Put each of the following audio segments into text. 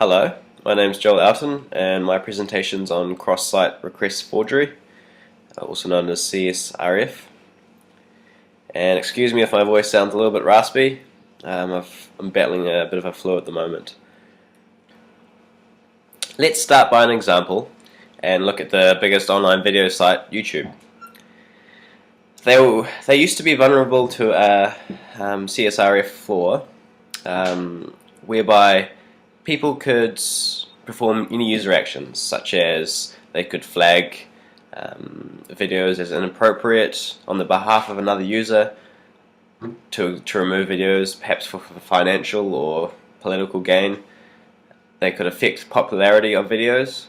Hello, my name is Joel Oughton and my presentation's on cross-site request forgery, also known as CSRF. And excuse me if my voice sounds a little bit raspy, I'm battling a bit of a flu at the moment. Let's start by an example and look at the biggest online video site, YouTube. They used to be vulnerable to a CSRF flaw whereby people could perform any user actions, such as they could flag videos as inappropriate on the behalf of another user to remove videos, perhaps for financial or political gain. They could affect popularity of videos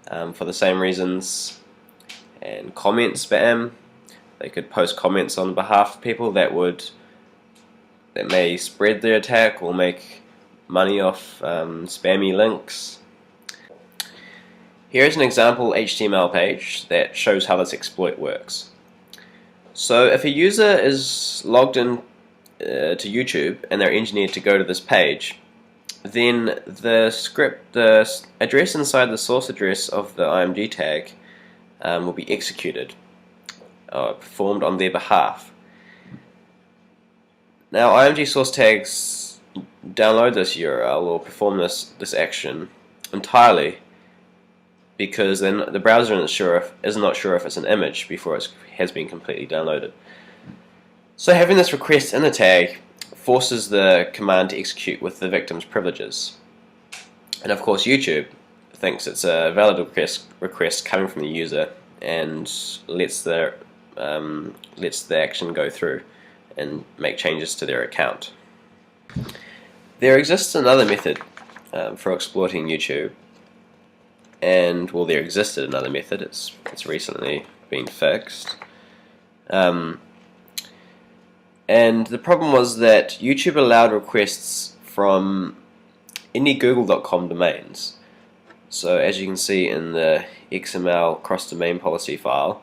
for the same reasons, and comment spam. They could post comments on behalf of people that may spread the attack or make money off spammy links. Here's an example HTML page that shows how this exploit works. So if a user is logged in to YouTube and they're engineered to go to this page, then the address inside the source address of the IMG tag will be executed, performed on their behalf. Now IMG source tags download this URL or perform this action entirely because then the browser is not sure if it's an image before it has been completely downloaded. So having this request in the tag forces the command to execute with the victim's privileges. And of course YouTube thinks it's a valid request coming from the user and lets the action go through and make changes to their account. There exists another method for exploiting YouTube, and well, there existed another method. It's recently been fixed, and the problem was that YouTube allowed requests from any Google.com domains. So as you can see in the XML cross-domain policy file,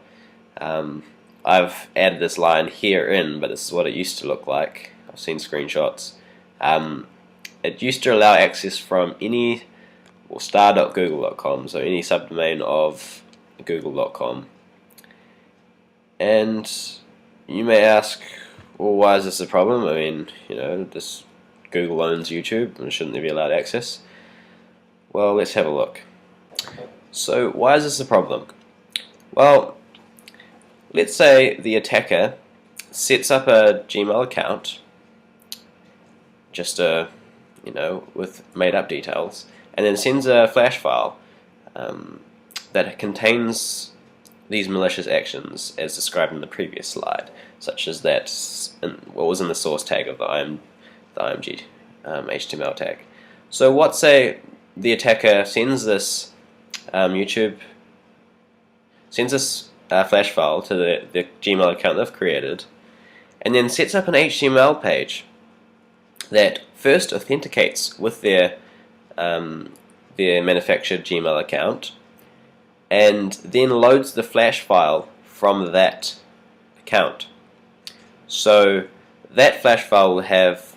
I've added this line here in, but this is what it used to look like. I've seen screenshots. It used to allow access from any star.google.com, so any subdomain of google.com. And you may ask, well, why is this a problem? I mean, this Google owns YouTube, and shouldn't they be allowed access? Well, let's have a look. So, why is this a problem? Well, let's say the attacker sets up a Gmail account, just with made-up details, and then sends a flash file that contains these malicious actions as described in the previous slide, such as what was in the source tag of the IMG HTML tag. So what say the attacker sends this flash file to the Gmail account they've created, and then sets up an HTML page that first authenticates with their manufactured Gmail account, and then loads the flash file from that account. So that flash file will have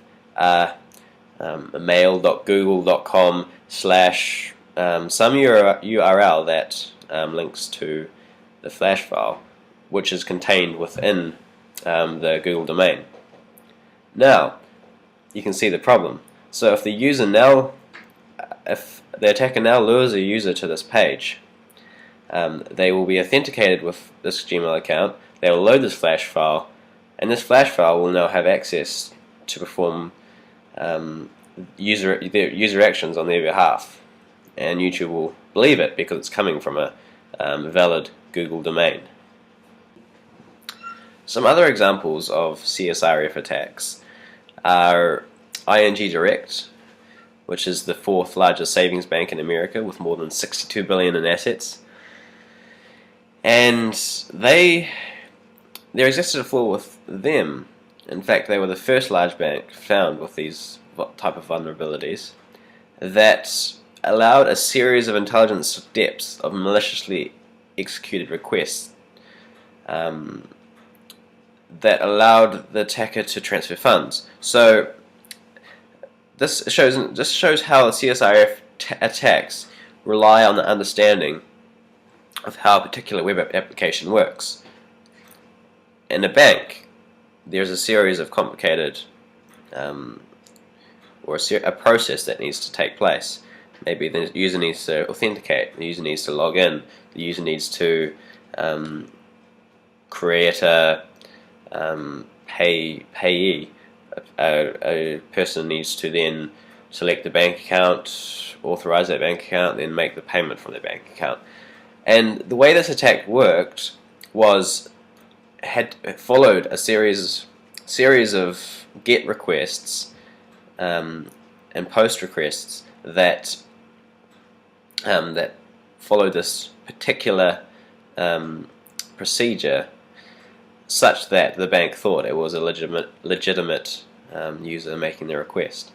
mail.google.com / some URL that links to the flash file, which is contained within the Google domain. Now, you can see the problem. So if the attacker now lures a user to this page, they will be authenticated with this Gmail account. They will load this flash file, and this flash file will now have access to perform user actions on their behalf, and YouTube will believe it because it's coming from a valid Google domain. Some other examples of CSRF attacks are ING Direct, which is the 4th largest savings bank in America with more than $62 billion in assets. And there existed a flaw with them. In fact, they were the first large bank found with these type of vulnerabilities that allowed a series of intelligent steps of maliciously executed requests that allowed the attacker to transfer funds. So this shows how CSRF attacks rely on the understanding of how a particular web application works. In a bank, there's a series of complicated or a process that needs to take place. Maybe the user needs to authenticate, the user needs to log in, the user needs to create a payee. A person needs to then select the bank account, authorize that bank account, then make the payment from the bank account. And the way this attack worked was followed a series of GET requests and POST requests that followed this particular procedure, such that the bank thought it was a legitimate user making the request.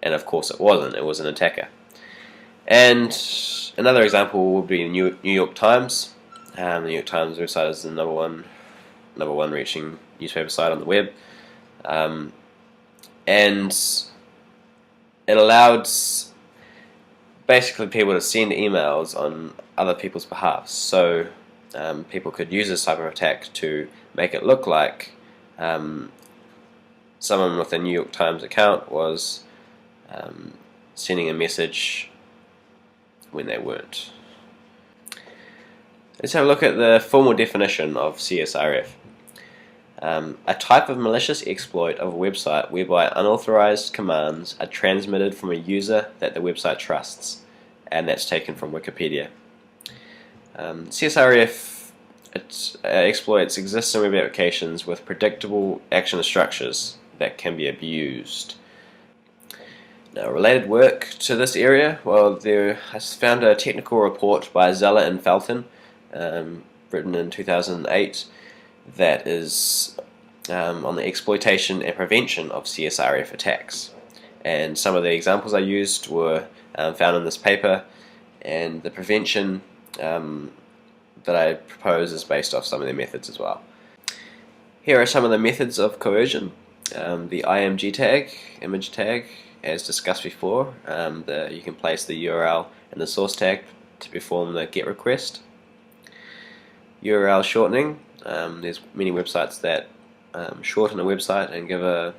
And of course it wasn't, it was an attacker. And another example would be New York Times. The New York Times website is the number one reaching newspaper site on the web. And it allowed basically people to send emails on other people's behalf. So people could use this type of attack to make it look like someone with a New York Times account was sending a message when they weren't. Let's have a look at the formal definition of CSRF. A type of malicious exploit of a website whereby unauthorized commands are transmitted from a user that the website trusts, and that's taken from Wikipedia. CSRF exploits exist in web applications with predictable action structures that can be abused. Now, related work to this area, well, I found a technical report by Zeller and Felton, written in 2008, that is on the exploitation and prevention of CSRF attacks. And some of the examples I used were found in this paper, and the prevention that I propose is based off some of their methods as well. Here are some of the methods of coercion. The IMG tag, image tag, as discussed before. You can place the URL and the source tag to perform the GET request. URL shortening. There's many websites that shorten a website and give a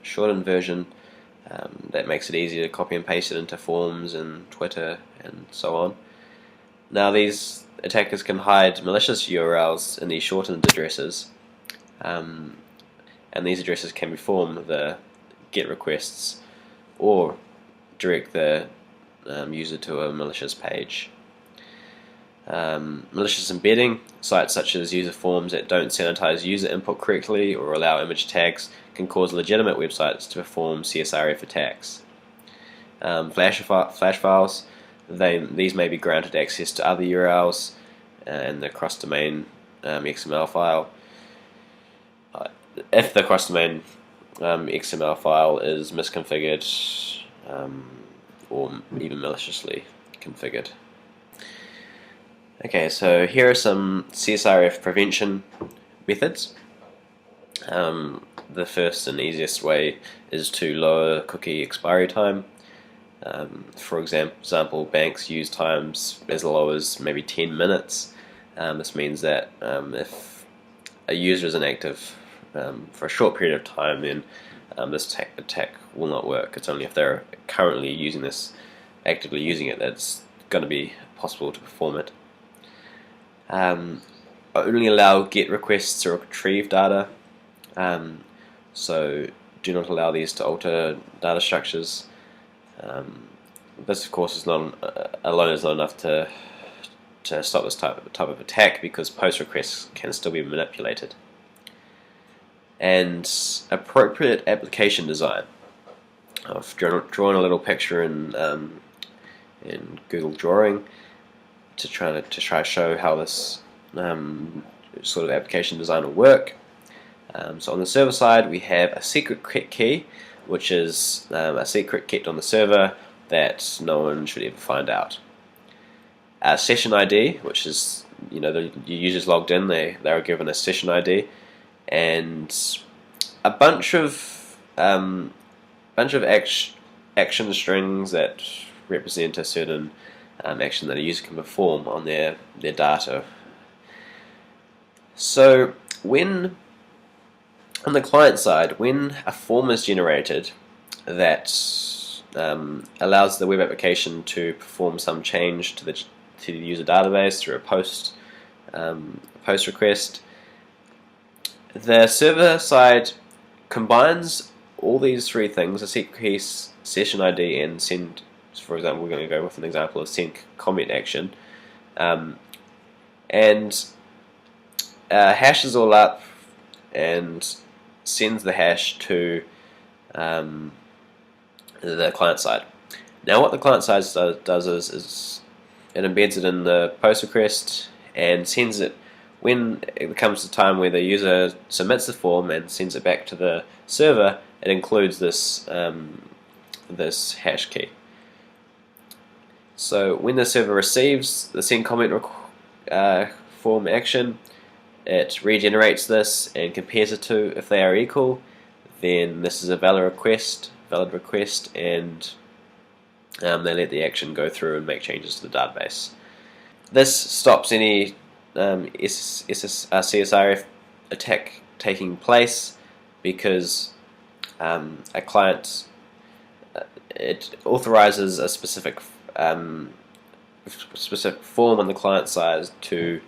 shortened version that makes it easy to copy and paste it into forms and Twitter and so on. Now, these attackers can hide malicious URLs in these shortened addresses, and these addresses can perform the GET requests or direct the user to a malicious page. Malicious embedding. Sites such as user forms that don't sanitize user input correctly or allow image tags can cause legitimate websites to perform CSRF attacks. Flash files. These may be granted access to other URLs in the cross-domain XML file. If the cross-domain XML file is misconfigured or even maliciously configured. Okay, so here are some CSRF prevention methods. The first and easiest way is to lower cookie expiry time. For example, banks use times as low as maybe 10 minutes. This means that if a user is inactive for a short period of time, then this attack will not work. It's only if they're currently using this, actively using it, that's going to be possible to perform it. Only allow GET requests to retrieve data, so do not allow these to alter data structures. This, of course, alone is not enough to stop this type of attack, because post requests can still be manipulated. And appropriate application design. I've drawn a little picture in Google Drawing to try to show how this sort of application design will work. So on the server side, we have a secret key, which is a secret kept on the server that no one should ever find out. A session ID, which is, the users logged in, they are given a session ID, and a bunch of action strings that represent a certain action that a user can perform on their data. So when on the client side, when a form is generated that allows the web application to perform some change to the user database through a post request, the server side combines all these three things: a secret key, session ID, and send. For example, we're going to go with an example of send comment action, and hashes all up and sends the hash to the client side. Now what the client side does is it embeds it in the post request and sends it when it comes to time where the user submits the form and sends it back to the server. It includes this this hash key. So when the server receives the send comment form action, it regenerates this and compares the two. If they are equal, then this is a valid request, and they let the action go through and make changes to the database. This stops any CSRF attack taking place, because a client it authorizes a specific form on the client side to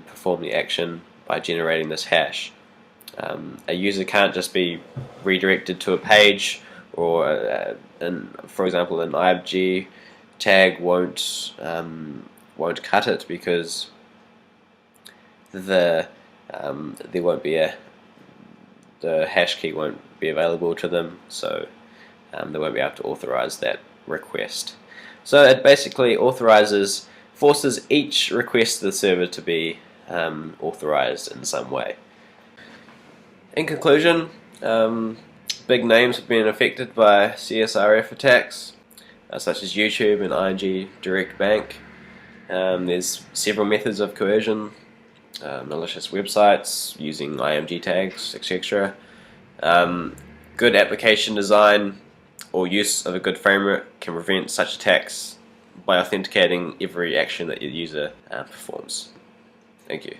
perform the action by generating this hash. A user can't just be redirected to a page, or for example, an IMG tag won't cut it, because there won't be the hash key won't be available to them, so they won't be able to authorize that request. So it basically forces each request to the server to be authorized in some way. In conclusion, big names have been affected by CSRF attacks, such as YouTube and ING Direct Bank. There's several methods of coercion, malicious websites using IMG tags, etc. Good application design or use of a good framework can prevent such attacks by authenticating every action that your user performs. Thank you.